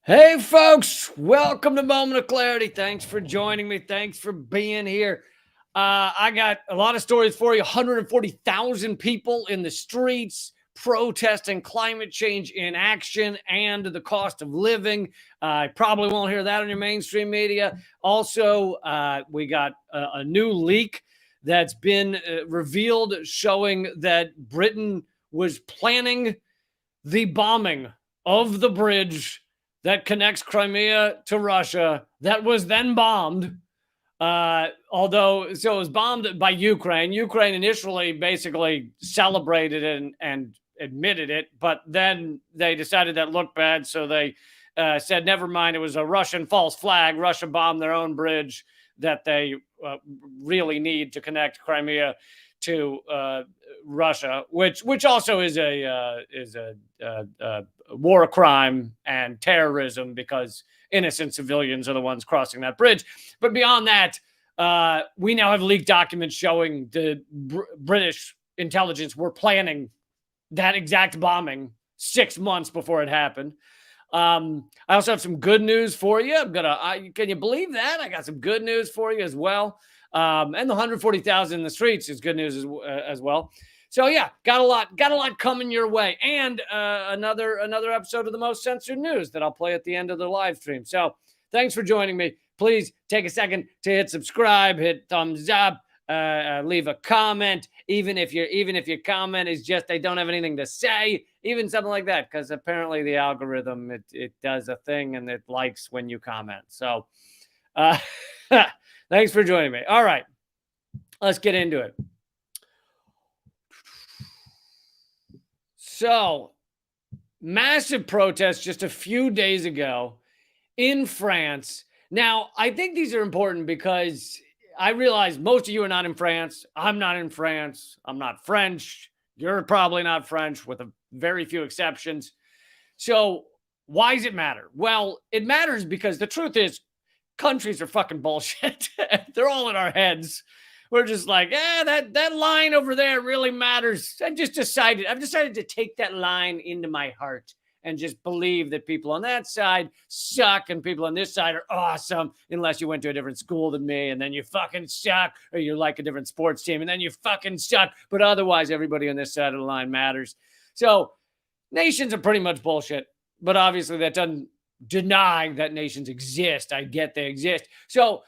Hey, folks, welcome to Moment of Clarity. Thanks for joining me. Thanks for being here. I got a lot of stories for you. 140,000 people in the streets protesting climate change in action and the cost of living. I probably won't hear that on your mainstream media. Also, we got a new leak that's been revealed showing that Britain was planning the bombing of the bridge that connects Crimea to Russia that was then bombed. So it was bombed by Ukraine. Ukraine initially basically celebrated it and admitted it, but then they decided that looked bad. So they said, never mind, it was a Russian false flag. Russia bombed their own bridge that they really need to connect Crimea to Russia, which also is a war crime and terrorism because innocent civilians are the ones crossing that bridge. But beyond that, we now have leaked documents showing the British intelligence were planning that exact bombing 6 months before it happened. I also have some good news for you. Can you believe that? I got some good news for you as well. And the 140,000 in the streets is good news as well. So yeah, got a lot coming your way, and another episode of the most censored news that I'll play at the end of the live stream. So thanks for joining me. Please take a second to hit subscribe, hit thumbs up, leave a comment. Even if your comment is just they don't have anything to say, even something like that, because apparently the algorithm it does a thing and it likes when you comment. So thanks for joining me. All right, let's get into it. So, massive protests just a few days ago in France. Now, I think these are important because I realize most of you are not in France. I'm not in France. I'm not French. You're probably not French, with a very few exceptions. So, why does it matter? Well, it matters because the truth is, countries are fucking bullshit. They're all in our heads. We're just like, that line over there really matters. I've decided to take that line into my heart and just believe that people on that side suck and people on this side are awesome, unless you went to a different school than me and then you fucking suck, or you like a different sports team and then you fucking suck. But otherwise, everybody on this side of the line matters. So nations are pretty much bullshit. But obviously, that doesn't deny that nations exist. I get they exist. So,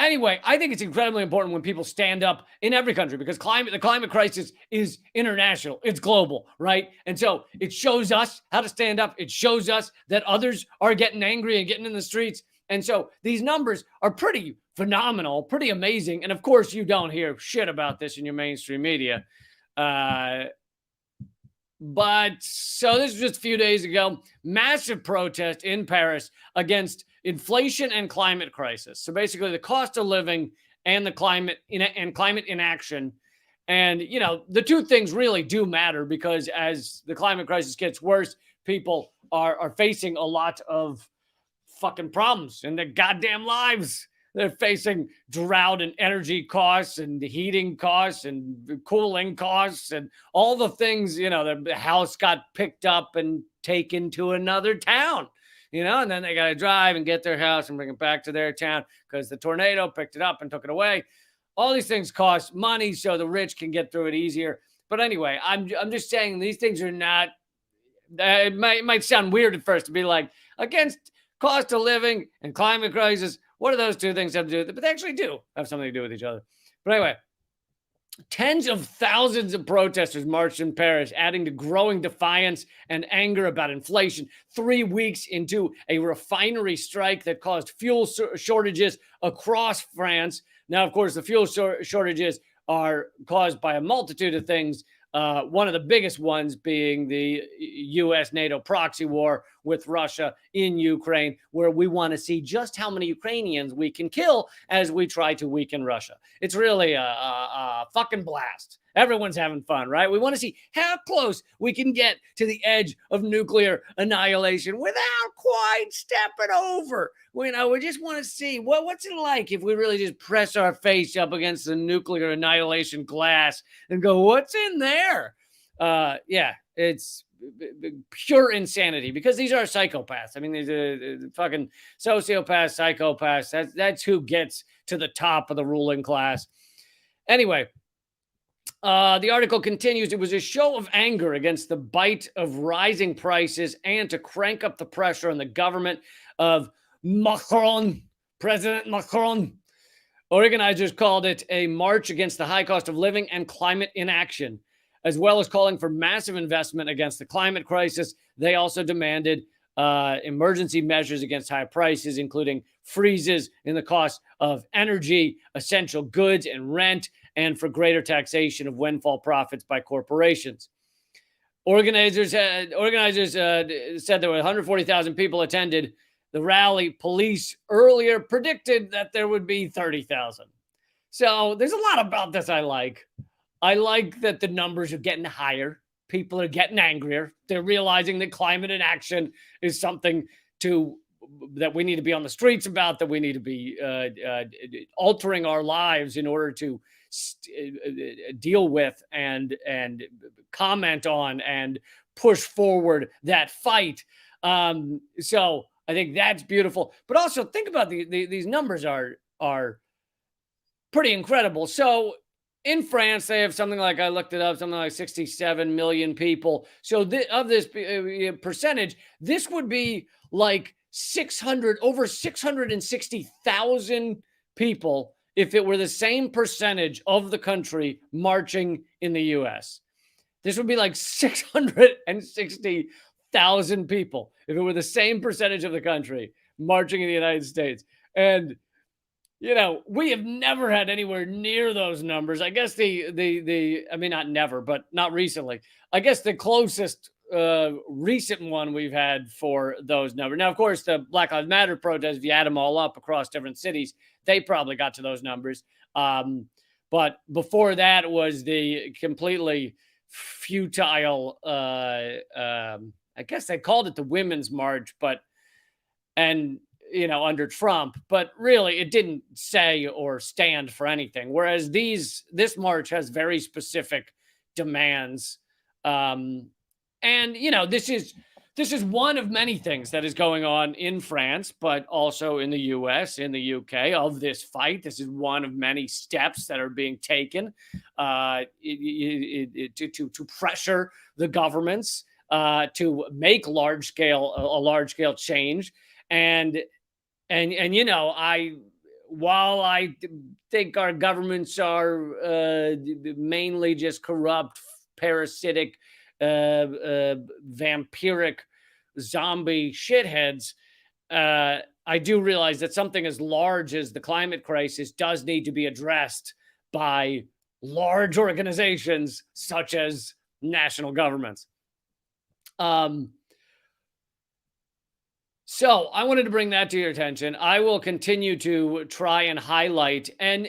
anyway, I think it's incredibly important when people stand up in every country, because the climate crisis is international. It's global, right? And so it shows us how to stand up. It shows us that others are getting angry and getting in the streets. And so these numbers are pretty phenomenal, pretty amazing. And of course, you don't hear shit about this in your mainstream media. But so this was just a few days ago, massive protest in Paris against inflation and climate crisis. So basically the cost of living and the climate inaction. And, the two things really do matter, because as the climate crisis gets worse, people are facing a lot of fucking problems in their goddamn lives. They're facing drought and energy costs and heating costs and cooling costs and all the things, the house got picked up and taken to another town, and then they got to drive and get their house and bring it back to their town because the tornado picked it up and took it away. All these things cost money so the rich can get through it easier. But anyway, I'm just saying these things are not, it might sound weird at first to be like against cost of living and climate crisis. What do those two things have to do with it? But they actually do have something to do with each other. But anyway, tens of thousands of protesters marched in Paris, adding to growing defiance and anger about inflation 3 weeks into a refinery strike that caused fuel shortages across France. Now, of course, the fuel shortages are caused by a multitude of things. One of the biggest ones being the U.S. NATO proxy war with Russia in Ukraine, where we want to see just how many Ukrainians we can kill as we try to weaken Russia. It's really a fucking blast. Everyone's having fun, right? We want to see how close we can get to the edge of nuclear annihilation without quite stepping over. We just want to see what's it like if we really just press our face up against the nuclear annihilation glass and go, what's in there? Yeah, it's pure insanity, because these are psychopaths. I mean, these are fucking sociopaths, psychopaths. That's who gets to the top of the ruling class. Anyway, the article continues. It was a show of anger against the bite of rising prices and to crank up the pressure on the government of Macron, President Macron. Organizers called it a march against the high cost of living and climate inaction, as well as calling for massive investment against the climate crisis. They also demanded emergency measures against high prices, including freezes in the cost of energy, essential goods, and rent, and for greater taxation of windfall profits by corporations. Organizers said there were 140,000 people attended the rally. Police earlier predicted that there would be 30,000. So there's a lot about this I like. I like that the numbers are getting higher. People are getting angrier. They're realizing that climate inaction is something that we need to be on the streets about, that we need to be altering our lives in order to deal with and comment on and push forward that fight. So I think that's beautiful. But also think about these numbers are pretty incredible. So in France, they have something like, I looked it up, something like 67 million people. So of this percentage, this would be like over 660,000 people if it were the same percentage of the country marching in the U.S. This would be like 660,000 people if it were the same percentage of the country marching in the United States. And you know, we have never had anywhere near those numbers. I guess I mean, not never, but not recently. I guess the closest recent one we've had for those numbers. Now, of course, the Black Lives Matter protests, if you add them all up across different cities, they probably got to those numbers. But before that was the completely futile, I guess they called it the Women's March, under Trump, but really it didn't say or stand for anything. Whereas this march has very specific demands. This is one of many things that is going on in France, but also in the US, in the UK of this fight. This is one of many steps that are being taken to pressure the governments to make a large scale change. While I think our governments are mainly just corrupt, parasitic, vampiric, zombie shitheads, I do realize that something as large as the climate crisis does need to be addressed by large organizations such as national governments. So I wanted to bring that to your attention. I will continue to try and highlight. And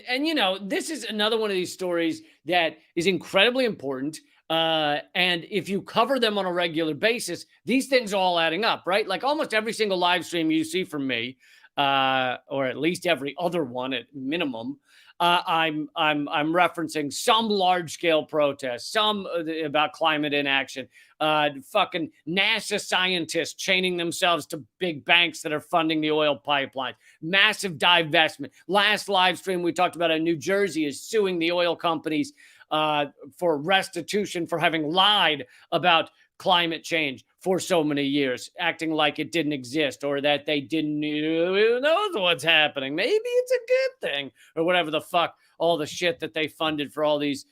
this is another one of these stories that is incredibly important. And if you cover them on a regular basis, these things are all adding up, right? Like almost every single live stream you see from me, or at least every other one at minimum, I'm referencing some large scale protests, some about climate inaction, fucking NASA scientists chaining themselves to big banks that are funding the oil pipeline, massive divestment. Last live stream we talked about New Jersey is suing the oil companies for restitution for having lied about climate change for so many years, acting like it didn't exist or that they didn't know what's happening. Maybe it's a good thing or whatever the fuck, all the shit that they funded for all these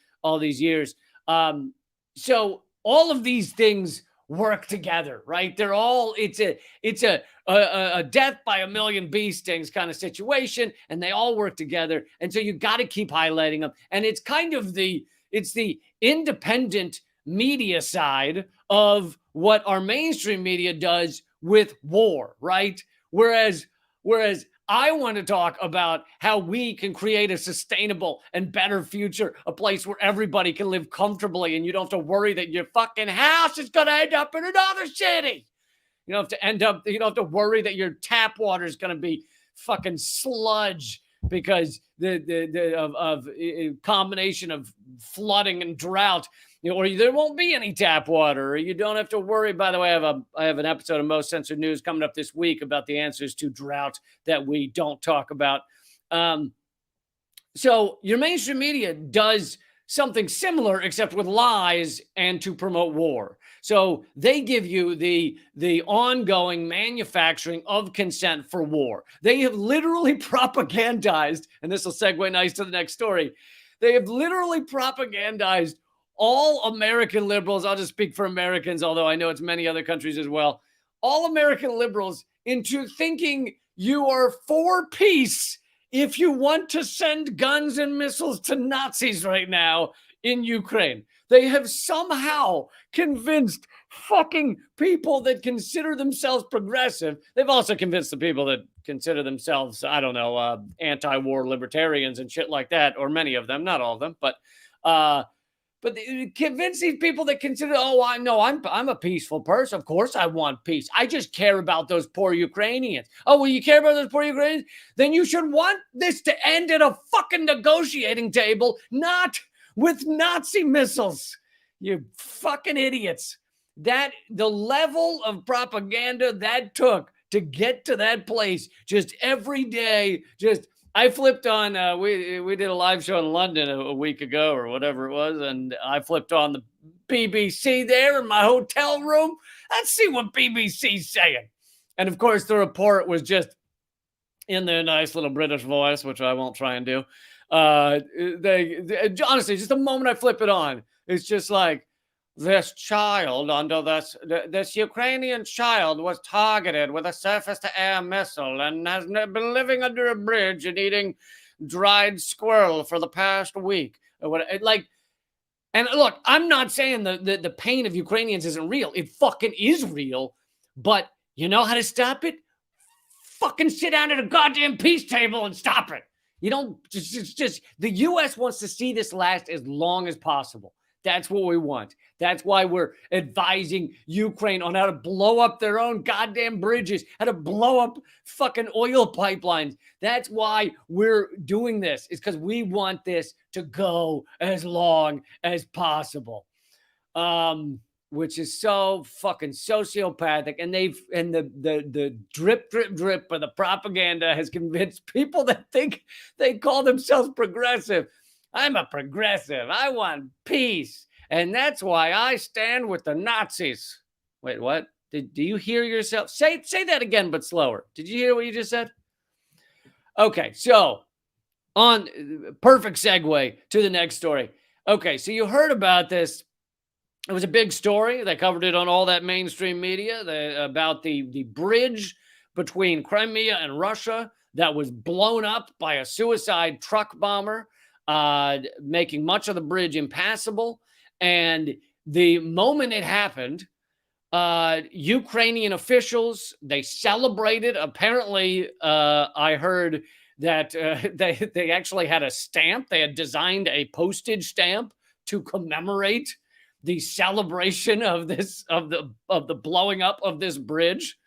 years. So all of these things work together, right? It's a death by a million bee stings kind of situation, and they all work together. And so you got to keep highlighting them. And it's kind of the independent media side of what our mainstream media does with war, right? Whereas I want to talk about how we can create a sustainable and better future, a place where everybody can live comfortably and you don't have to worry that your fucking house is going to end up in another city. You don't have to worry that your tap water is going to be fucking sludge because the combination of flooding and drought or there won't be any tap water, or you don't have to worry. By the way, I have an episode of Most Censored News coming up this week about the answers to drought that we don't talk about. So your mainstream media does something similar, except with lies and to promote war. So they give you the ongoing manufacturing of consent for war. They have literally propagandized, and this will segue nice to the next story. They have literally propagandized all American liberals. I'll just speak for Americans, although I know it's many other countries as well. All American liberals into thinking you are for peace if you want to send guns and missiles to Nazis right now in Ukraine. They have somehow convinced fucking people that consider themselves progressive. They've also convinced the people that consider themselves, I don't know, anti-war libertarians and shit like that, or many of them, not all of them, but they convince these people that consider, oh, I know I'm a peaceful person. Of course I want peace. I just care about those poor Ukrainians. Oh, well, you care about those poor Ukrainians? Then you should want this to end at a fucking negotiating table, not with Nazi missiles. You fucking idiots. That the level of propaganda that took to get to that place, just every day, I flipped on, we did a live show in London a week ago or whatever it was, and I flipped on the BBC there in my hotel room. Let's see what BBC's saying. And of course, the report was just in their nice little British voice, which I won't try and do. They honestly, just the moment I flip it on, it's just like, this child under this Ukrainian child was targeted with a surface-to-air missile and has been living under a bridge and eating dried squirrel for the past week. And look, I'm not saying the pain of Ukrainians isn't real. It fucking is real. But you know how to stop it? Fucking sit down at a goddamn peace table and stop it. You don't just the U.S. wants to see this last as long as possible. That's what we want. That's why we're advising Ukraine on how to blow up their own goddamn bridges, how to blow up fucking oil pipelines. That's why we're doing this, is because we want this to go as long as possible. Which is so fucking sociopathic. And the drip of the propaganda has convinced people that think they call themselves progressive. I'm a progressive. I want peace. And that's why I stand with the Nazis. Wait, what? Do you hear yourself? Say that again, but slower. Did you hear what you just said? Okay, so on perfect segue to the next story. Okay, so you heard about this. It was a big story. They covered it on all that mainstream media about the bridge between Crimea and Russia that was blown up by a suicide truck bomber, making much of the bridge impassable. And the moment it happened, Ukrainian officials, they celebrated. Apparently, I heard that they actually had a stamp. They had designed a postage stamp to commemorate the celebration of the blowing up of this bridge.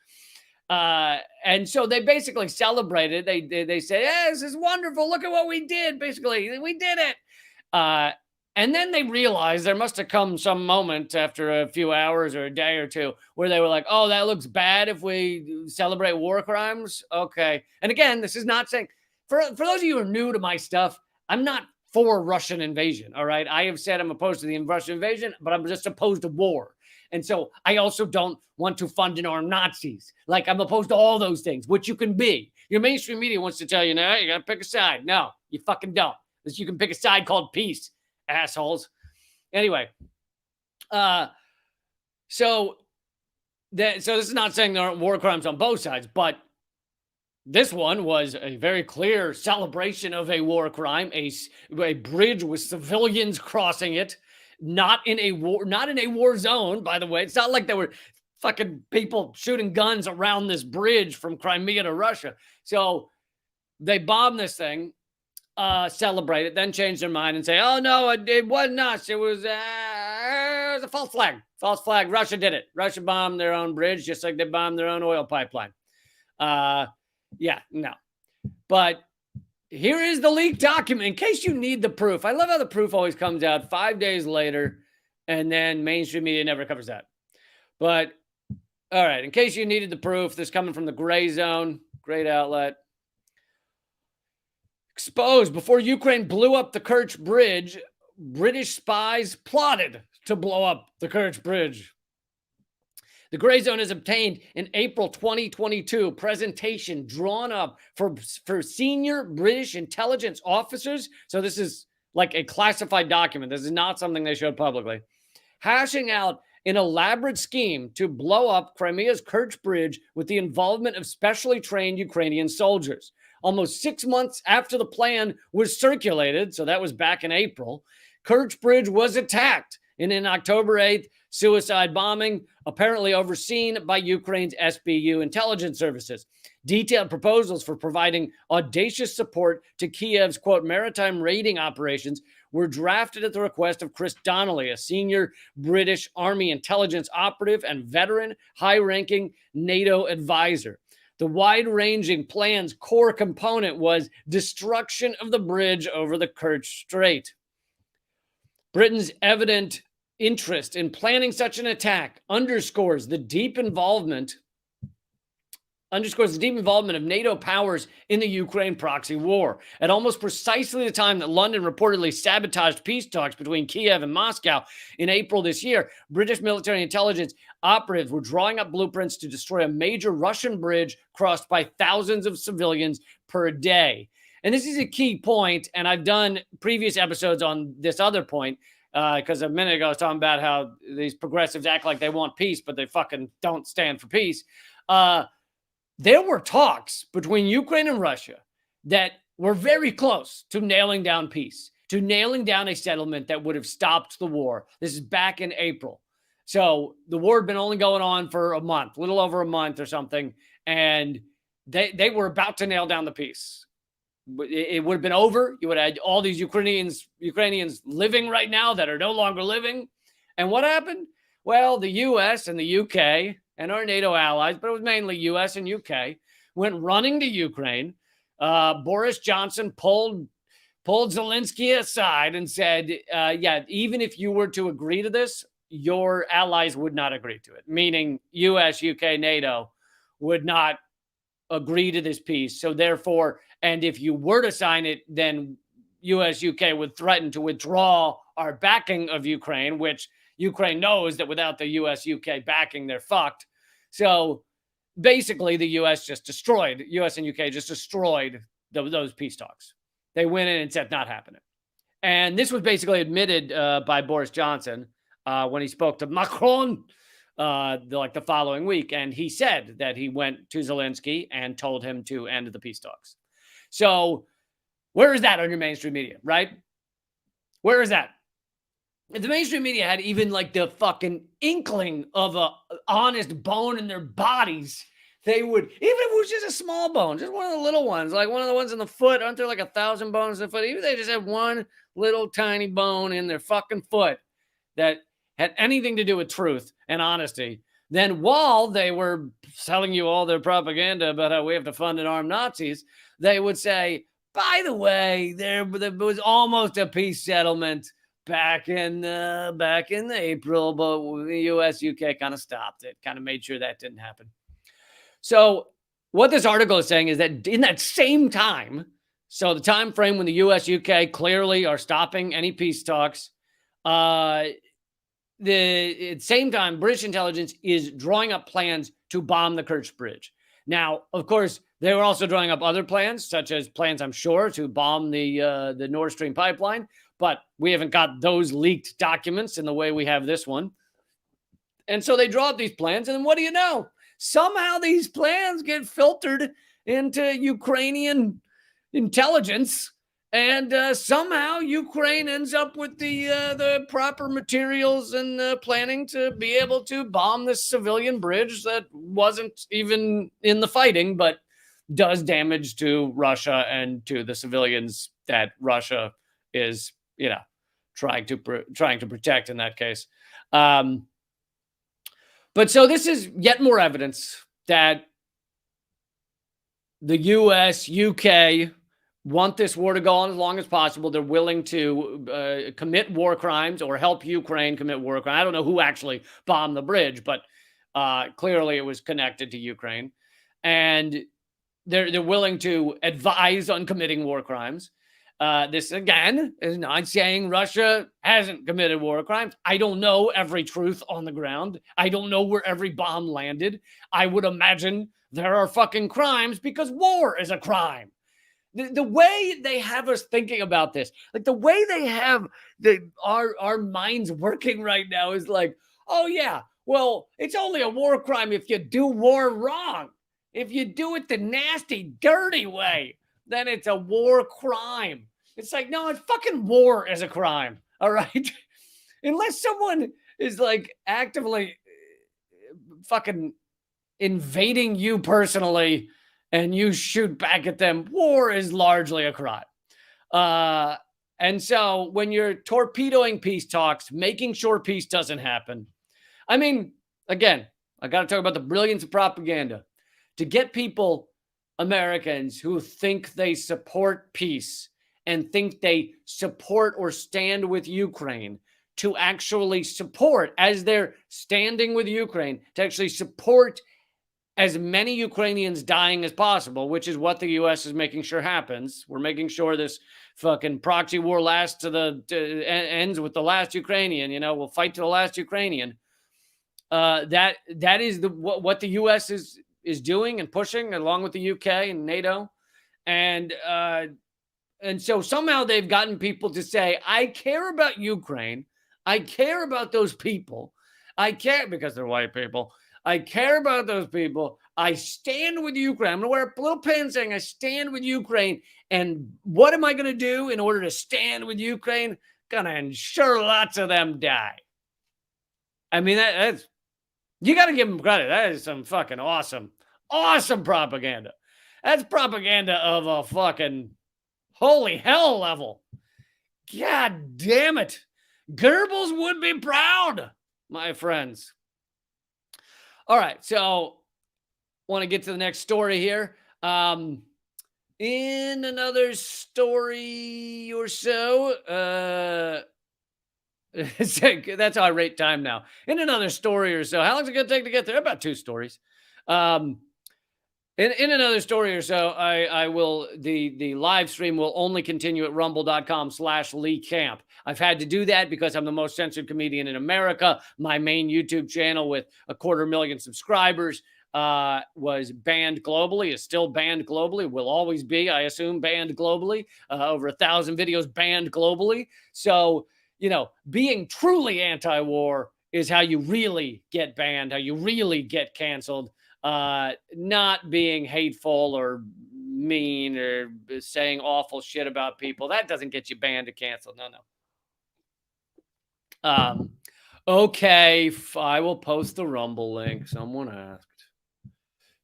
And so they basically celebrated. They say, "Yeah, this is wonderful. Look at what we did. Basically, we did it." And then they realized there must have come some moment after a few hours or a day or two where they were like, "Oh, that looks bad if we celebrate war crimes." Okay. And again, this is not saying, for those of you who are new to my stuff, I'm not for Russian invasion. All right. I have said I'm opposed to the Russian invasion, but I'm just opposed to war. And so I also don't want to fund and arm Nazis. Like, I'm opposed to all those things, which you can be. Your mainstream media wants to tell you, no, you got to pick a side. No, you fucking don't. You can pick a side called peace, assholes. Anyway, so this is not saying there aren't war crimes on both sides, but this one was a very clear celebration of a war crime, a bridge with civilians crossing it, not in a war zone, by the way. It's not like there were fucking people shooting guns around this bridge from Crimea to Russia. So they bombed this thing, celebrate it, then change their mind and say, "Oh no, it wasn't us. It was a false flag. False flag. Russia did it. Russia bombed their own bridge, just like they bombed their own oil pipeline." Yeah, no. But here is the leaked document in case you need the proof. I love how the proof always comes out 5 days later. And then mainstream media never covers that. But all right, in case you needed the proof, this coming from the Gray Zone, great outlet. Exposed before Ukraine blew up the Kerch Bridge, British spies plotted to blow up the Kerch Bridge. The Gray Zone has obtained an April 2022 presentation drawn up for senior British intelligence officers. So this is like a classified document. This is not something they showed publicly. Hashing out an elaborate scheme to blow up Crimea's Kerch Bridge with the involvement of specially trained Ukrainian soldiers. Almost 6 months after the plan was circulated, so that was back in April, Kerch Bridge was attacked in an October 8th suicide bombing, apparently overseen by Ukraine's SBU intelligence services. Detailed proposals for providing audacious support to Kiev's, quote, maritime raiding operations were drafted at the request of Chris Donnelly, a senior British Army intelligence operative and veteran high-ranking NATO advisor. The wide-ranging plan's core component was destruction of the bridge over the Kerch Strait. Britain's evident interest in planning such an attack underscores the deep involvement of NATO powers in the Ukraine proxy war. At almost precisely the time that London reportedly sabotaged peace talks between Kiev and Moscow in April this year, British military intelligence operatives were drawing up blueprints to destroy a major Russian bridge crossed by thousands of civilians per day. And this is a key point, and I've done previous episodes on this other point, because a minute ago I was talking about how these progressives act like they want peace, but they fucking don't stand for peace. There were talks between Ukraine and Russia that were very close to nailing down peace, to nailing down a settlement that would have stopped the war. This is back in April. So the war had been only going on for a month, a little over a month or something, and they were about to nail down the peace. It would have been over. You would have had all these Ukrainians living right now that are no longer living. And what happened? Well, the U.S. and the U.K. and our NATO allies, but it was mainly U.S. and U.K., went running to Ukraine. Boris Johnson pulled Zelensky aside and said, yeah, even if you were to agree to this, your allies would not agree to it, meaning U.S., U.K., NATO would not agree to this peace. So therefore, and if you were to sign it, then U.S., U.K. would threaten to withdraw our backing of Ukraine, which Ukraine knows that without the U.S., U.K. backing, they're fucked. So basically, the U.S. and U.K. just destroyed those peace talks. They went in and said, not happening. And this was basically admitted by Boris Johnson when he spoke to Macron the following week. And he said that he went to Zelensky and told him to end the peace talks. So where is that on your mainstream media, right? Where is that? If the mainstream media had even like the fucking inkling of a honest bone in their bodies, they would, even if it was just a small bone, just one of the little ones, like one of the ones in the foot, aren't there like 1,000 bones in the foot? Even if they just had one little tiny bone in their fucking foot that had anything to do with truth and honesty, then while they were selling you all their propaganda about how we have to fund and arm Nazis, they would say, by the way, there was almost a peace settlement back in April, but the U.S., U.K. kind of stopped it, kind of made sure that didn't happen. So what this article is saying is that in that same time, so the time frame when the U.S., U.K. clearly are stopping any peace talks, at the same time, British intelligence is drawing up plans to bomb the Kerch Bridge. Now, of course, they were also drawing up other plans, such as plans, I'm sure, to bomb the Nord Stream pipeline. But we haven't got those leaked documents in the way we have this one. And so they draw up these plans. And then what do you know? Somehow these plans get filtered into Ukrainian intelligence. And somehow Ukraine ends up with the proper materials and planning to be able to bomb this civilian bridge that wasn't even in the fighting, but does damage to Russia and to the civilians that Russia is, trying to protect in that case. But so this is yet more evidence that the U.S., U.K., want this war to go on as long as possible. They're willing to commit war crimes or help Ukraine commit war crimes. I don't know who actually bombed the bridge, but clearly it was connected to Ukraine. And they're willing to advise on committing war crimes. This again is not saying Russia hasn't committed war crimes. I don't know every truth on the ground. I don't know where every bomb landed. I would imagine there are fucking crimes because war is a crime. The way they have us thinking about this, like the way they have our minds working right now is like, oh yeah, well, it's only a war crime if you do war wrong. If you do it the nasty, dirty way, then it's a war crime. It's like, no, it's fucking war is a crime. All right. Unless someone is like actively fucking invading you personally and you shoot back at them, war is largely a crime. And so when you're torpedoing peace talks, making sure peace doesn't happen. I mean, again, I got to talk about the brilliance of propaganda to get people, Americans who think they support peace and think they support or stand with Ukraine to actually support, as they're standing with Ukraine, to actually support as many Ukrainians dying as possible, which is what the U.S. is making sure happens. We're making sure this fucking proxy war lasts ends with the last Ukrainian. You know, we'll fight to the last Ukrainian. That is what the U.S. is doing and pushing, along with the UK and NATO, and so somehow they've gotten people to say, "I care about Ukraine. I care about those people. I care because they're white people." I care about those people. I stand with Ukraine. I'm going to wear a little pin saying I stand with Ukraine. And what am I going to do in order to stand with Ukraine? Going to ensure lots of them die. I mean, that's, you got to give them credit. That is some fucking awesome propaganda. That's propaganda of a fucking holy hell level. God damn it. Goebbels would be proud, my friends. All right, so want to get to the next story here. In another story or so, that's how I rate time now. In another story or so, how long is it going to take to get there? About 2 stories. In another story or so, I will, the live stream will only continue at rumble.com/Lee Camp. I've had to do that because I'm the most censored comedian in America. My main YouTube channel with 250,000 subscribers was banned globally, is still banned globally, will always be, I assume, banned globally. Over 1,000 videos banned globally. So, you know, being truly anti-war is how you really get banned, how you really get canceled. Not being hateful or mean or saying awful shit about people. That doesn't get you banned or canceled. No. Okay, I will post the Rumble link. Someone asked.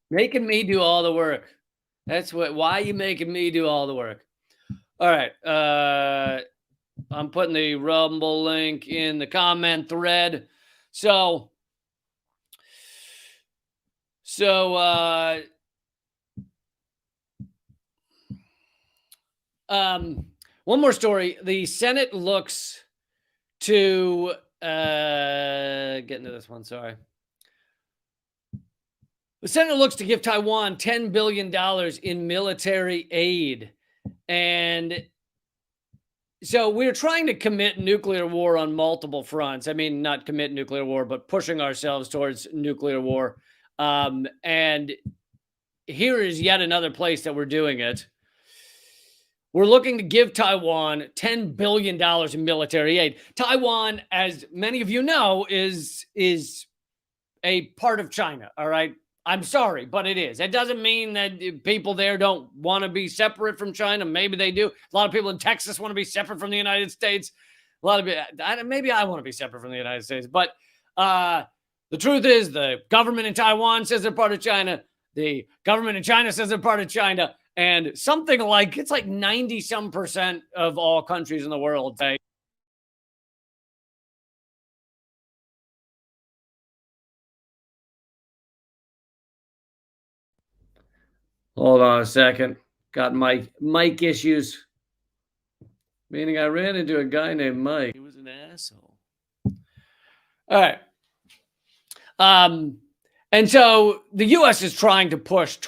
Making me do all the work. That's why are you making me do all the work? All right. I'm putting the Rumble link in the comment thread. So one more story. The Senate looks to get into this one. Sorry. The Senate looks to give Taiwan $10 billion in military aid. And so we're trying to commit nuclear war on multiple fronts. I mean, not commit nuclear war, but pushing ourselves towards nuclear war. And here is yet another place that we're doing it. We're looking to give Taiwan $10 billion in military aid. Taiwan, as many of you know, is a part of China, all right? I'm sorry, but it is. It doesn't mean that people there don't want to be separate from China. Maybe they do. A lot of people in Texas want to be separate from the United States. A lot of maybe I want to be separate from the United States. But the truth is the government in Taiwan says they're part of China. The government in China says they're part of China. And something like, it's like 90-some% of all countries in the world say, hold on a second. Got mic issues. Meaning I ran into a guy named Mike. He was an asshole. All right. And so the U.S. is trying to push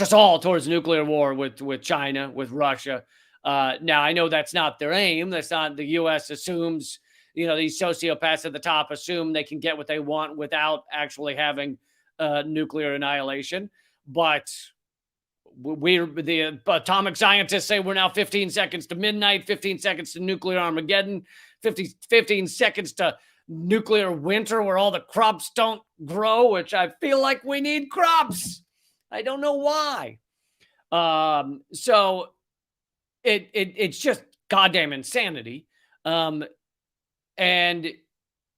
us all towards nuclear war with China, with Russia. Now, I know that's not their aim. That's not, the U.S. assumes, these sociopaths at the top assume they can get what they want without actually having nuclear annihilation. But the atomic scientists say we're now 15 seconds to midnight, 15 seconds to nuclear Armageddon, 15 seconds to nuclear winter where all the crops don't grow, which I feel like we need crops. I don't know why. So it's just goddamn insanity. And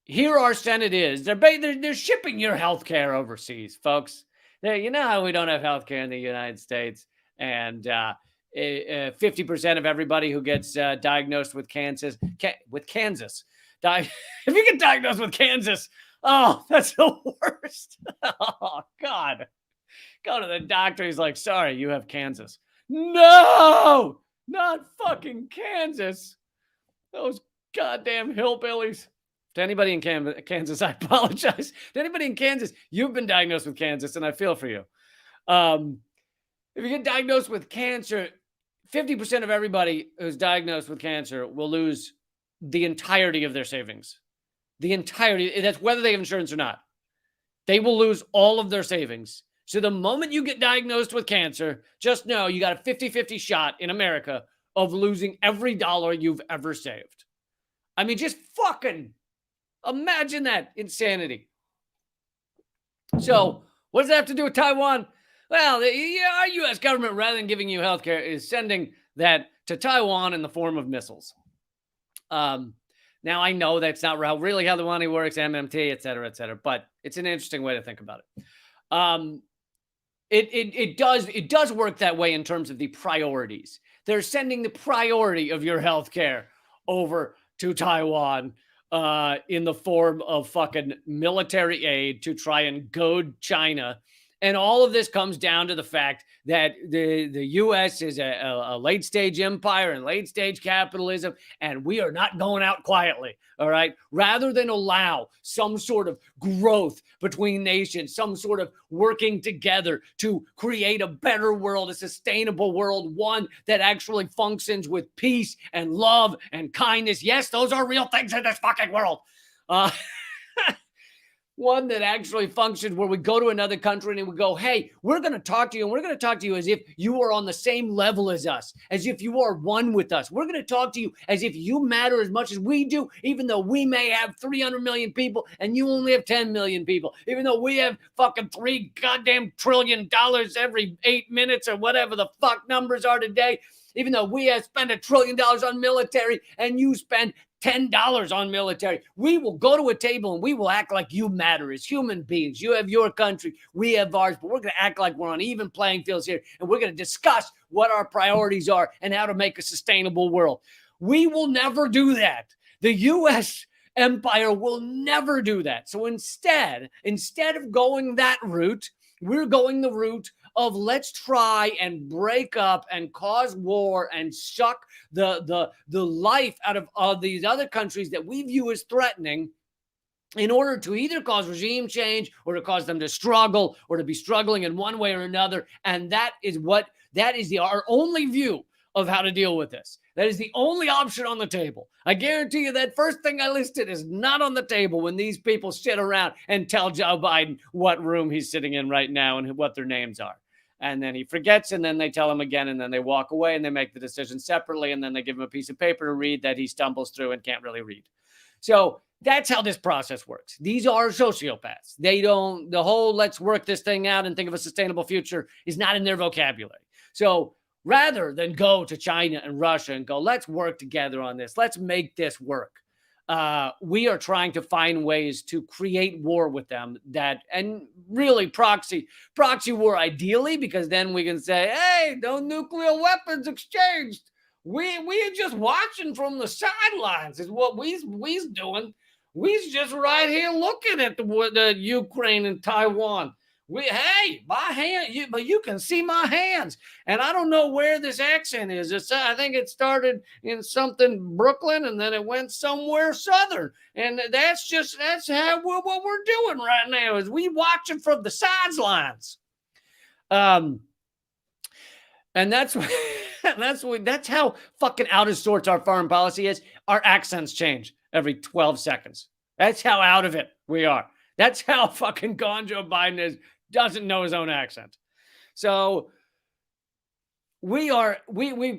here our Senate is. They're shipping your health care overseas, folks. You know how we don't have health care in the United States, and 50% of everybody who gets diagnosed with Kansas, if you get diagnosed with Kansas, oh, that's the worst. Oh, God. Go to the doctor. He's like, sorry, you have Kansas. No, not fucking Kansas. Those goddamn hillbillies. To anybody in Kansas, I apologize. To anybody in Kansas, you've been diagnosed with Kansas, and I feel for you. If you get diagnosed with cancer, 50% of everybody who's diagnosed with cancer will lose the entirety of their savings. The entirety. That's whether they have insurance or not. They will lose all of their savings. So the moment you get diagnosed with cancer, just know you got a 50-50 shot in America of losing every dollar you've ever saved. I mean, just fucking imagine that insanity. So what does that have to do with Taiwan? Well, our U.S. government, rather than giving you healthcare, is sending that to Taiwan in the form of missiles. Now, I know that's not really how the money works, MMT, et cetera, but it's an interesting way to think about it. It does work that way in terms of the priorities. They're sending the priority of your healthcare over to Taiwan in the form of fucking military aid to try and goad China. And all of this comes down to the fact that the U.S. is a late-stage empire and late-stage capitalism, and we are not going out quietly, all right? Rather than allow some sort of growth between nations, some sort of working together to create a better world, a sustainable world, one that actually functions with peace and love and kindness. Yes, those are real things in this fucking world. One that actually functions where we go to another country and we go, hey, we're going to talk to you, and we're going to talk to you as if you are on the same level as us, as if you are one with us. We're going to talk to you as if you matter as much as we do, even though we may have 300 million people and you only have 10 million people, even though we have fucking $3 goddamn trillion every 8 minutes or whatever the fuck numbers are today, even though we have spent $1 trillion on military and you spend $10 on military. We will go to a table and we will act like you matter as human beings. You have your country, we have ours, but we're going to act like we're on even playing fields here, and we're going to discuss what our priorities are and how to make a sustainable world. We will never do that. The U.S. empire will never do that. So instead of going that route, we're going the route of let's try and break up and cause war and suck the life out of these other countries that we view as threatening, in order to either cause regime change or to cause them to struggle or to be struggling in one way or another. And that is our only view of how to deal with this. That is the only option on the table. I guarantee you that first thing I listed is not on the table when these people sit around and tell Joe Biden what room he's sitting in right now and what their names are. And then he forgets, and then they tell him again, and then they walk away, and they make the decision separately, and then they give him a piece of paper to read that he stumbles through and can't really read. So that's how this process works. These are sociopaths. The whole let's work this thing out and think of a sustainable future is not in their vocabulary. So rather than go to China and Russia and go, let's work together on this, let's make this work, we are trying to find ways to create war with them, and really proxy war ideally, because then we can say, hey, no nuclear weapons exchanged. We are just watching from the sidelines is what we's doing. We's just right here looking at the Ukraine and Taiwan. Hey, my hand, but you can see my hands. And I don't know where this accent is. I think it started in something Brooklyn and then it went somewhere Southern. And that's how what we're doing right now is we watching from the sidelines. And that's that's how fucking out of sorts our foreign policy is. Our accents change every 12 seconds. That's how out of it we are. That's how fucking gone Joe Biden is. Doesn't know his own accent. So we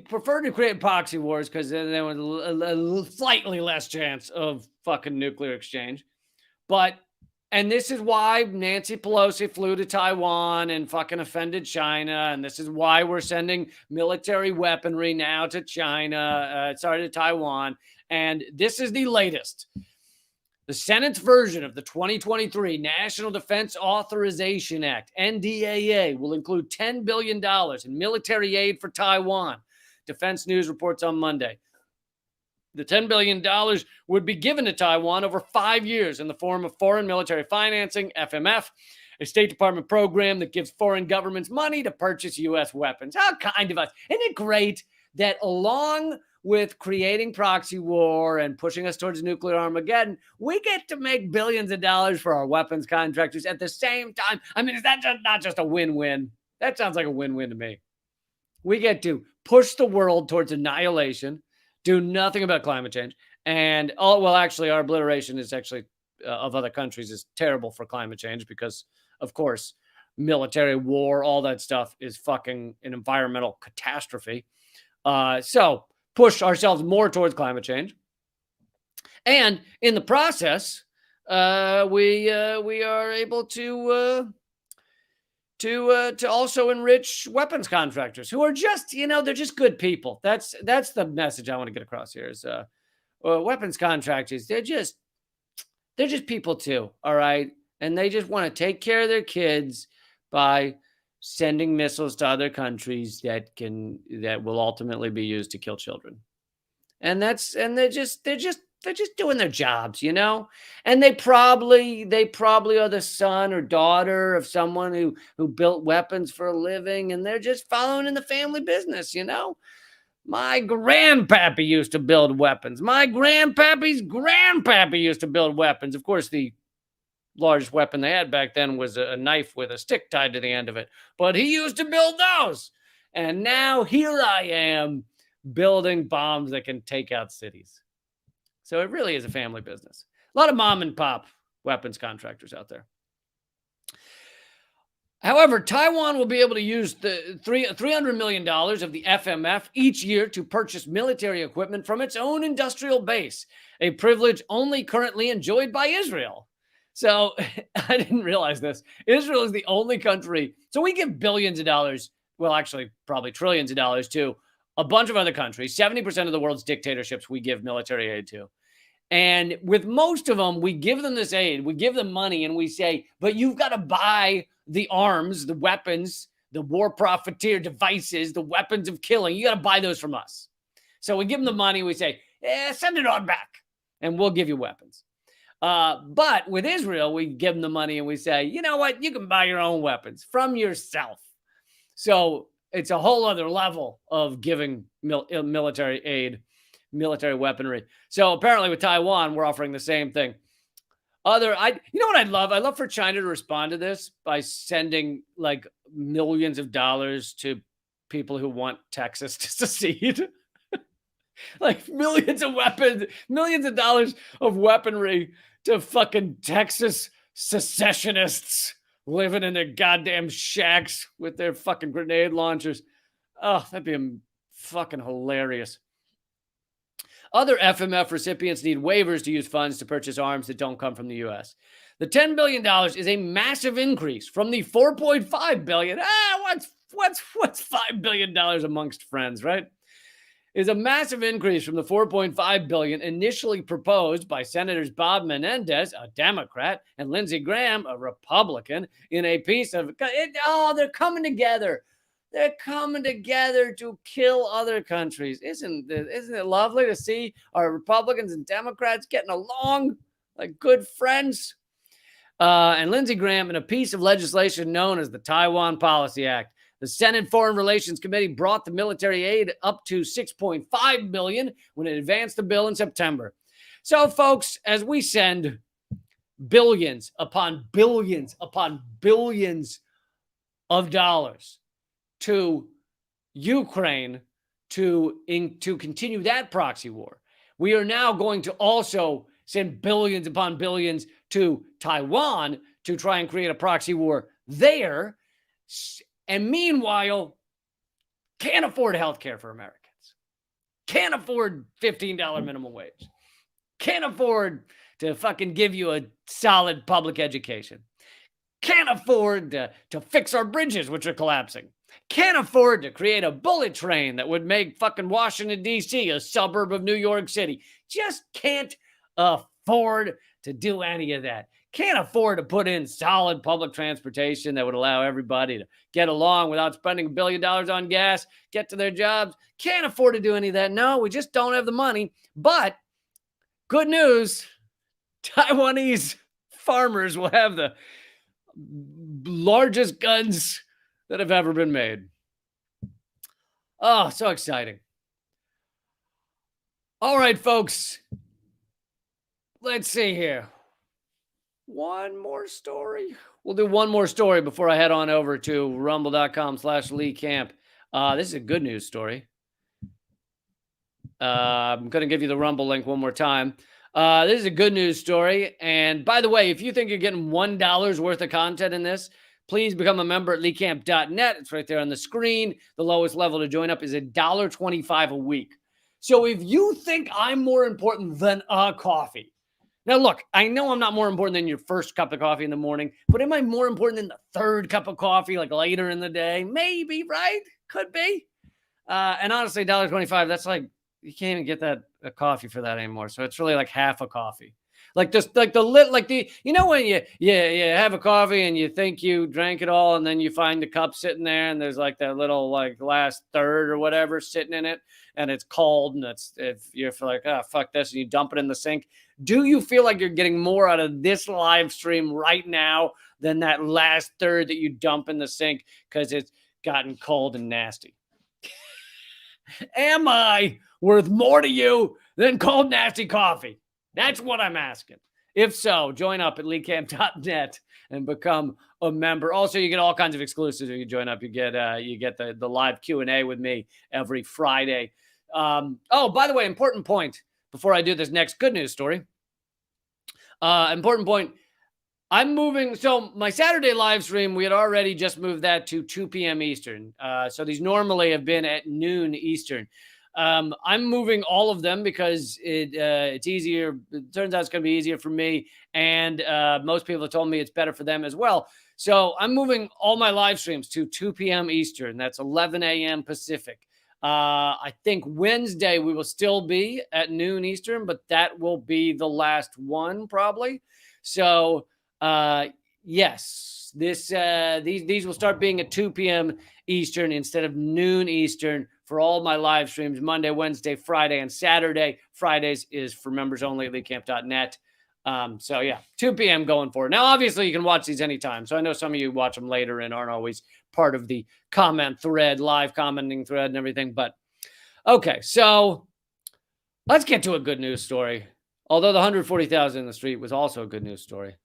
prefer to create proxy wars because then there was a slightly less chance of fucking nuclear exchange. And this is why Nancy Pelosi flew to Taiwan and fucking offended China. And this is why we're sending military weaponry now to to Taiwan. And this is the latest. The Senate's version of the 2023 National Defense Authorization Act, NDAA, will include $10 billion in military aid for Taiwan. Defense News reports on Monday. The $10 billion would be given to Taiwan over 5 years in the form of foreign military financing, FMF, a State Department program that gives foreign governments money to purchase U.S. weapons. How kind of us. Isn't it great that along with creating proxy war and pushing us towards nuclear Armageddon, we get to make billions of dollars for our weapons contractors at the same time? I mean, is that not just a win-win? That sounds like a win-win to me. We get to push the world towards annihilation, do nothing about climate change, and actually, our obliteration is actually of other countries is terrible for climate change because, of course, military war, all that stuff is fucking an environmental catastrophe. So push ourselves more towards climate change, and in the process, we are able to also enrich weapons contractors who are just, they're just good people. That's the message I want to get across here is weapons contractors. They're just people too. All right. And they just want to take care of their kids by sending missiles to other countries that will ultimately be used to kill children. And they're just doing their jobs, and they probably are the son or daughter of someone who built weapons for a living, and they're just following in the family business. My grandpappy used to build weapons. My grandpappy's grandpappy used to build weapons. Of course, the largest weapon they had back then was a knife with a stick tied to the end of it, but he used to build those. And now here I am building bombs that can take out cities. So it really is a family business. A lot of mom and pop weapons contractors out there. However, Taiwan will be able to use the $300 million of the FMF each year to purchase military equipment from its own industrial base, a privilege only currently enjoyed by Israel. So I didn't realize this. Israel is the only country. So we give billions of dollars, well, actually probably trillions of dollars to a bunch of other countries. 70% of the world's dictatorships we give military aid to. And with most of them, we give them this aid, we give them money, and we say, but you've got to buy the arms, the weapons, the war profiteer devices, the weapons of killing. You got to buy those from us. So we give them the money. We say, send it on back, and we'll give you weapons. But with Israel, we give them the money, and we say, you know what? You can buy your own weapons from yourself. So it's a whole other level of giving military aid, military weaponry. So apparently with Taiwan, we're offering the same thing. You know what I'd love? I'd love for China to respond to this by sending like millions of dollars to people who want Texas to secede. Like millions of weapons, millions of dollars of weaponry to fucking Texas secessionists living in their goddamn shacks with their fucking grenade launchers. Oh, that'd be fucking hilarious. Other FMF recipients need waivers to use funds to purchase arms that don't come from the U.S. The $10 billion is a massive increase from the $4.5 billion. What's $5 billion amongst friends, right? Is a massive increase from the $4.5 billion initially proposed by Senators Bob Menendez, a Democrat, and Lindsey Graham, a Republican, in a piece of they're coming together. They're coming together to kill other countries. Isn't it lovely to see our Republicans and Democrats getting along like good friends? and Lindsey Graham in a piece of legislation known as the Taiwan Policy Act. The Senate Foreign Relations Committee brought the military aid up to $6.5 billion when it advanced the bill in September. So, folks, as we send billions upon billions upon billions of dollars to Ukraine to continue that proxy war, we are now going to also send billions upon billions to Taiwan to try and create a proxy war there. And meanwhile, can't afford health care for Americans. Can't afford $15 minimum wage. Can't afford to fucking give you a solid public education. Can't afford to fix our bridges, which are collapsing. Can't afford to create a bullet train that would make fucking Washington, D.C. a suburb of New York City. Just can't afford to do any of that. Can't afford to put in solid public transportation that would allow everybody to get along without spending $1 billion on gas, get to their jobs. Can't afford to do any of that. No, we just don't have the money. But good news, Taiwanese farmers will have the largest guns that have ever been made. Oh, so exciting. All right, folks. Let's see here. One more story. We'll do one more story before I head on over to rumble.com/Lee Camp. This is a good news story. I'm going to give you the Rumble link one more time. This is a good news story. And by the way, if you think you're getting $1 worth of content in this, please become a member at leecamp.net. It's right there on the screen. The lowest level to join up is $1.25 a week. So if you think I'm more important than a coffee, now look, I know I'm not more important than your first cup of coffee in the morning, but am I more important than the third cup of coffee, like later in the day? Maybe, right? Could be. And honestly, $1.25, that's like, you can't even get that a coffee for that anymore. So it's really like half a coffee. Like this, like the you know, when you have a coffee and you think you drank it all, and then you find the cup sitting there, and there's like that little like last third or whatever sitting in it, and it's cold, and if you're like, oh fuck this, and you dump it in the sink. Do you feel like you're getting more out of this live stream right now than that last third that you dump in the sink because it's gotten cold and nasty? Am I worth more to you than cold, nasty coffee? That's what I'm asking. If so, join up at leecamp.net and become a member. Also, you get all kinds of exclusives if you join up. You get the live Q&A with me every Friday. Oh, by the way, important point before I do this next good news story. Important point. I'm moving. So my Saturday live stream, we had already just moved that to 2 p.m. Eastern. So these normally have been at noon Eastern. I'm moving all of them because it's easier. It turns out it's going to be easier for me. And most people have told me it's better for them as well. So I'm moving all my live streams to 2 p.m. Eastern. That's 11 a.m. Pacific. I think Wednesday we will still be at noon Eastern, but that will be the last one probably. So yes, these will start being at 2 p.m. Eastern instead of noon Eastern for all my live streams, Monday, Wednesday, Friday, and Saturday. Fridays is for members only at leecamp.net. So yeah, 2 p.m. going forward. Now, obviously you can watch these anytime. So I know some of you watch them later and aren't always part of the comment thread, live commenting thread and everything. But okay, so let's get to a good news story. Although the 140,000 in the street was also a good news story.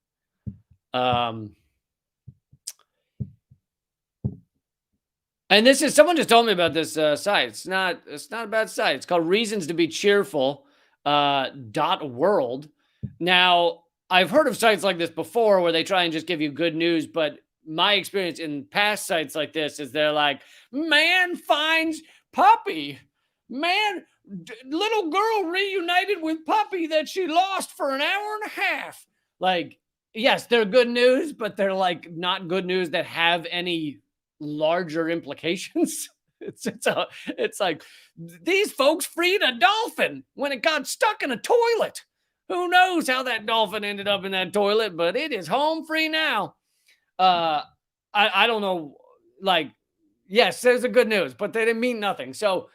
And this is, someone just told me about this site. It's not a bad site. It's called reasons to be cheerful .world. Now, I've heard of sites like this before where they try and just give you good news, but my experience in past sites like this is they're like, man finds puppy. Man, little girl reunited with puppy that she lost for an hour and a half. Like, yes, they're good news, but they're like not good news that have any larger implications. It's like these folks freed a dolphin when it got stuck in a toilet. Who knows how that dolphin ended up in that toilet, but it is home free now. I don't know. Like, yes, there's a good news, but they didn't mean nothing. So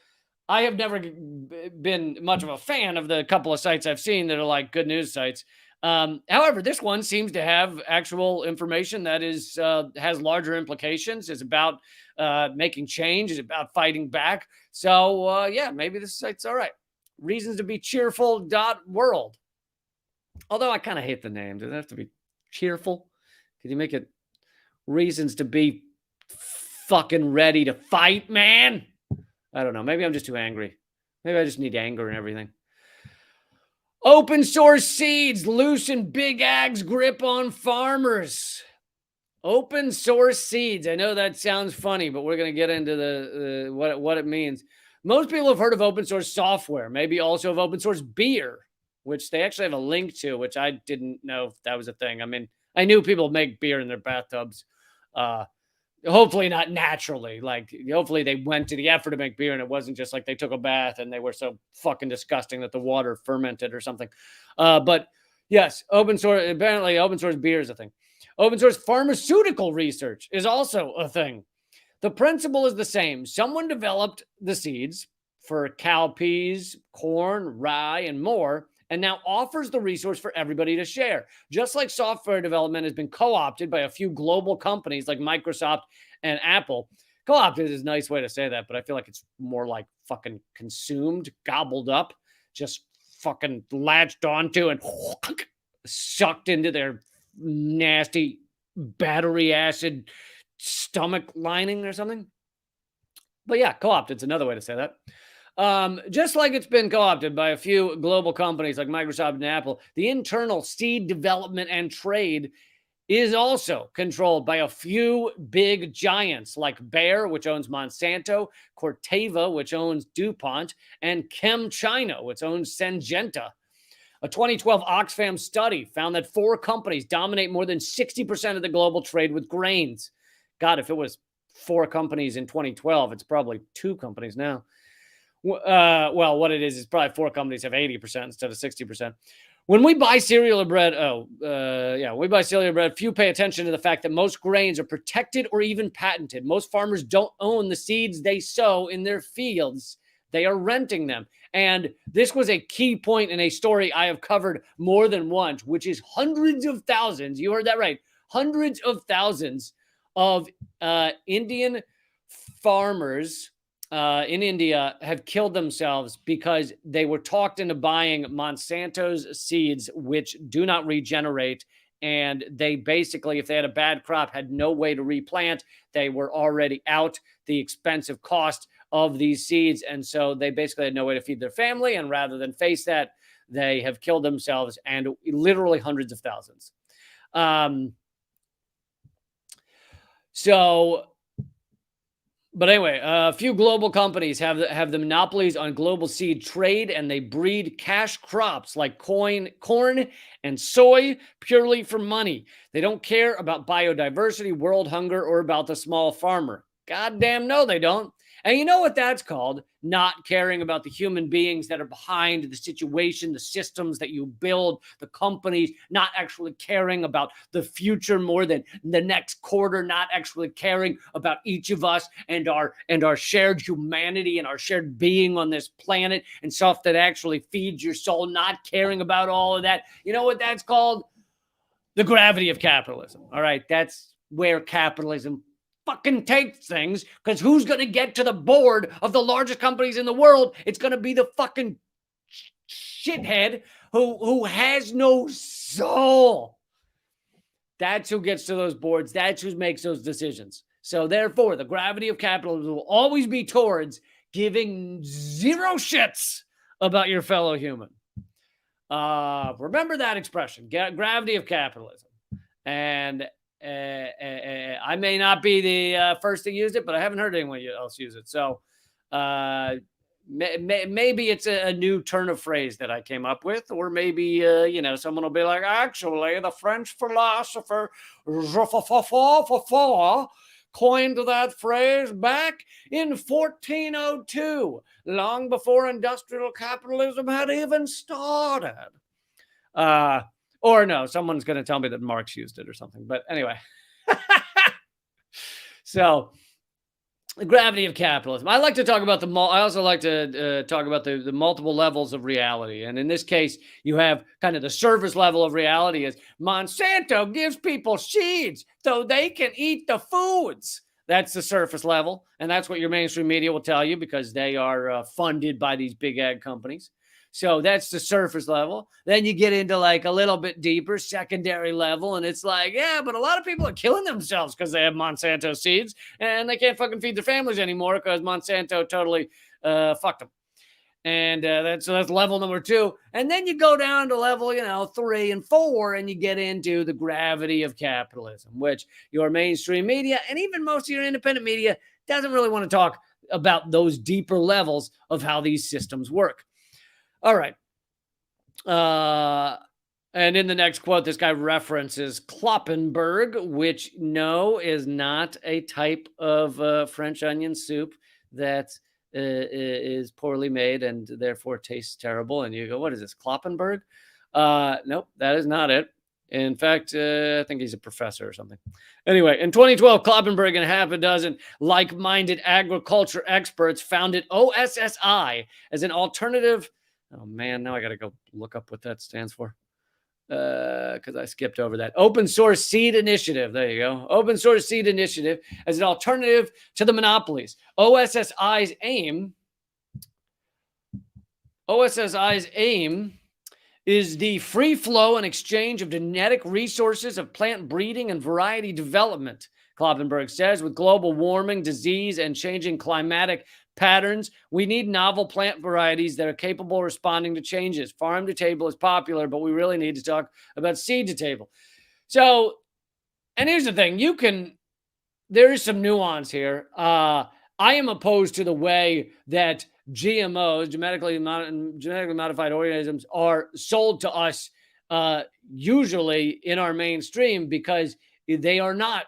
I have never been much of a fan of the couple of sites I've seen that are like good news sites. However, this one seems to have actual information that is has larger implications. It's about making change. It's about fighting back. So yeah, maybe this site's all right. Reasons to be cheerful.world. Although I kind of hate the name. Does it have to be cheerful? Could you make it reasons to be fucking ready to fight, man? I don't know. Maybe I'm just too angry. Maybe I just need anger and everything. Open source seeds loosen big ag's grip on farmers. Open source seeds. I know that sounds funny, but we're going to get into the what it means. Most people have heard of open source software, maybe also of open source beer, which they actually have a link to, which I didn't know if that was a thing. I mean, I knew people make beer in their bathtubs. Hopefully not naturally. Like, hopefully they went to the effort to make beer and it wasn't just like they took a bath and they were so fucking disgusting that the water fermented or something. But yes, apparently open source beer is a thing. Open source pharmaceutical research is also a thing. The principle is the same. Someone developed the seeds for cowpeas, corn, rye, and more, and now offers the resource for everybody to share. Just like software development has been co-opted by a few global companies like Microsoft and Apple. Co-opted is a nice way to say that, but I feel like it's more like fucking consumed, gobbled up, just fucking latched onto and sucked into their nasty battery acid stomach lining or something. But yeah, co-opted is another way to say that. Just like it's been co-opted by a few global companies like Microsoft and Apple, the internal seed development and trade is also controlled by a few big giants like Bayer, which owns Monsanto, Corteva, which owns DuPont, and ChemChina, which owns Syngenta. A 2012 Oxfam study found that 4 companies dominate more than 60% of the global trade with grains. God, if it was 4 companies in 2012, it's probably 2 companies now. Well, what it is probably 4 companies have 80% instead of 60%. When we buy cereal or bread, we buy cereal or bread, few pay attention to the fact that most grains are protected or even patented. Most farmers don't own the seeds they sow in their fields. They are renting them. And this was a key point in a story I have covered more than once, which is hundreds of thousands. You heard that right. Hundreds of thousands of Indian farmers in India have killed themselves because they were talked into buying Monsanto's seeds, which do not regenerate. And they basically, if they had a bad crop, had no way to replant. They were already out the expensive cost of these seeds. And so they basically had no way to feed their family. And rather than face that, they have killed themselves, and literally hundreds of thousands. But anyway, a few global companies have the monopolies on global seed trade, and they breed cash crops like corn and soy purely for money. They don't care about biodiversity, world hunger, or about the small farmer. Goddamn no, they don't. And you know what that's called? Not caring about the human beings that are behind the situation, the systems that you build, the companies, not actually caring about the future more than the next quarter, not actually caring about each of us and our shared humanity and our shared being on this planet and stuff that actually feeds your soul, not caring about all of that. You know what that's called? The gravity of capitalism. All right, that's where capitalism fucking take things, because who's going to get to the board of the largest companies in the world? It's going to be the fucking shithead who has no soul. That's who gets to those boards. That's who makes those decisions. So therefore, the gravity of capitalism will always be towards giving zero shits about your fellow human. Remember that expression, gravity of capitalism. And I may not be the first to use it, but I haven't heard anyone else use it. So maybe it's a new turn of phrase that I came up with, or maybe, someone will be like, actually, the French philosopher coined that phrase back in 1402, long before industrial capitalism had even started. Or no, someone's going to tell me that Marx used it or something. But anyway. So The gravity of capitalism. I like to talk about I also like to talk about the multiple levels of reality. And in this case, you have kind of the surface level of reality is Monsanto gives people seeds so they can eat the foods. That's the surface level. And that's what your mainstream media will tell you because they are funded by these big ag companies. So that's the surface level. Then you get into like a little bit deeper secondary level. And it's like, yeah, but a lot of people are killing themselves because they have Monsanto seeds and they can't fucking feed their families anymore because Monsanto totally fucked them. And that's level number 2. And then you go down to level, 3 and 4, and you get into the gravity of capitalism, which your mainstream media and even most of your independent media doesn't really want to talk about those deeper levels of how these systems work. All right. And in the next quote, this guy references Kloppenberg, which no is not a type of French onion soup that is poorly made and therefore tastes terrible. And you go, what is this, Kloppenberg? Nope, that is not it. In fact, I think he's a professor or something. Anyway, in 2012, Kloppenberg and half a dozen like-minded agriculture experts founded OSSI as an alternative. Oh man, now I got to go look up what that stands for because I skipped over that. Open Source Seed Initiative. There you go. Open Source Seed Initiative as an alternative to the monopolies. OSSI's aim is the free flow and exchange of genetic resources of plant breeding and variety development, Kloppenberg says. With global warming, disease, and changing climatic patterns, we need novel plant varieties that are capable of responding to changes. Farm to table is popular, but we really need to talk about seed to table. So, and here's the thing, there is some nuance here. I am opposed to the way that GMOs, genetically modified organisms, are sold to us usually in our mainstream because they are not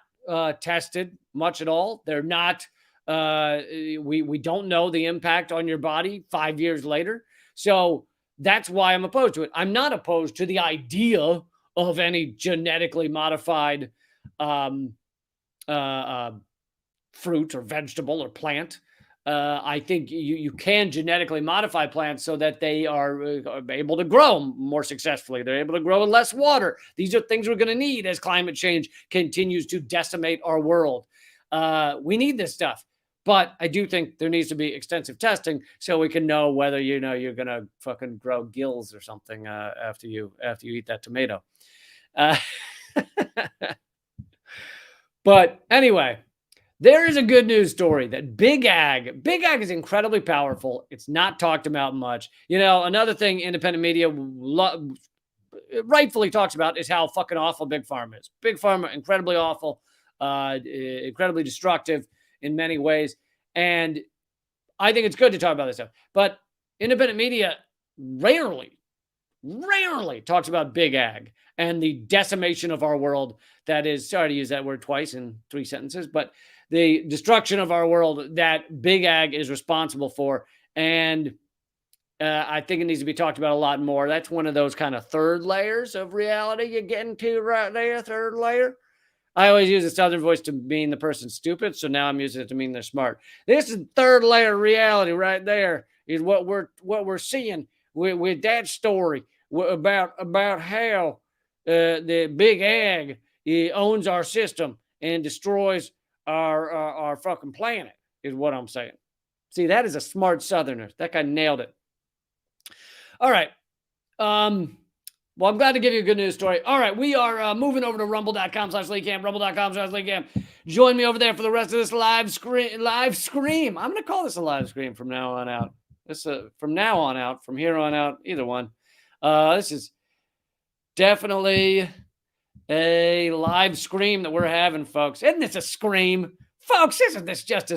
tested much at all. They're not we don't know the impact on your body 5 years later. So that's why I'm opposed to it. I'm not opposed to the idea of any genetically modified fruit or vegetable or plant. I think you can genetically modify plants so that they are able to grow more successfully. They're able to grow in less water. These are things we're going to need as climate change continues to decimate our world. We need this stuff. But I do think there needs to be extensive testing so we can know whether you're going to fucking grow gills or something after you eat that tomato. But anyway, there is a good news story that Big Ag is incredibly powerful. It's not talked about much. Another thing independent media rightfully talks about is how fucking awful Big Pharma is. Big Pharma, incredibly awful, incredibly destructive in many ways. And I think it's good to talk about this stuff. But independent media rarely talks about Big Ag and the decimation of our world. That is, sorry to use that word twice in 3 sentences, but the destruction of our world that Big Ag is responsible for. And I think it needs to be talked about a lot more. That's one of those kind of third layers of reality you get into right there, third layer. I always use a Southern voice to mean the person's stupid, so now I'm using it to mean they're smart. This is third layer reality right there is what we're seeing with that story about how the Big Ag owns our system and destroys our fucking planet is what I'm saying. See, that is a smart Southerner. That guy nailed it. All right. Well, I'm glad to give you a good news story. All right, we are moving over to rumble.com/LeeCam, rumble.com/LeeCam. Join me over there for the rest of this live scream. I'm going to call this a live scream from now on out. From here on out, either one. This is definitely a live scream that we're having, folks. Isn't this a scream? Folks, isn't this just a